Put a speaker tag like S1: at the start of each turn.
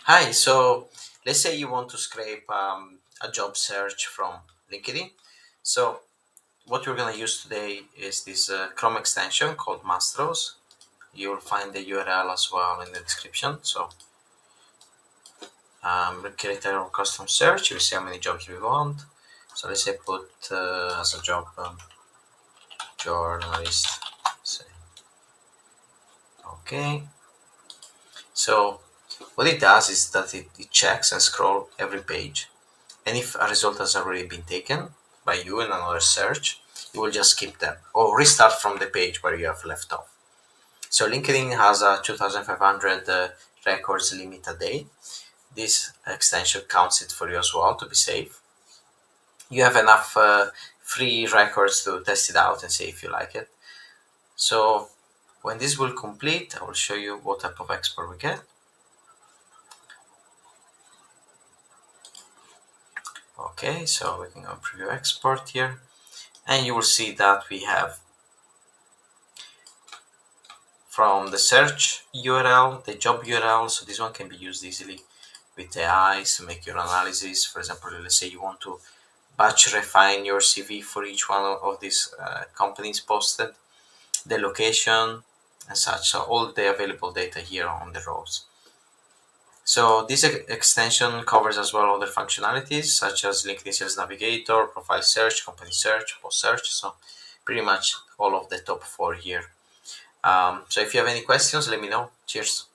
S1: Hi, so let's say you want to scrape a job search from LinkedIn. So what we're going to use today is this Chrome extension called Mastros. You'll find the URL as well in the description. So we create our custom search. You see how many jobs we want. So let's say put as a job journalist. Say okay. So what it does is that it checks and scroll every page. And if a result has already been taken by you in another search, you will just skip them or restart from the page where you have left off. So LinkedIn has a 2,500 records limit a day. This extension counts it for you as well to be safe. You have enough free records to test it out and see if you like it. So when this will complete, I will show you what type of export we get. Okay, so we can go preview export here, and you will see that we have from the search URL, the job URL. So this one can be used easily with AI to make your analysis. For example, let's say you want to batch refine your CV for each one of these companies posted, the location and such. So all the available data here on the rows. So this extension covers as well other functionalities such as LinkedIn Sales Navigator, profile search, company search, post search. So pretty much all of the top four here. So if you have any questions, let me know. Cheers.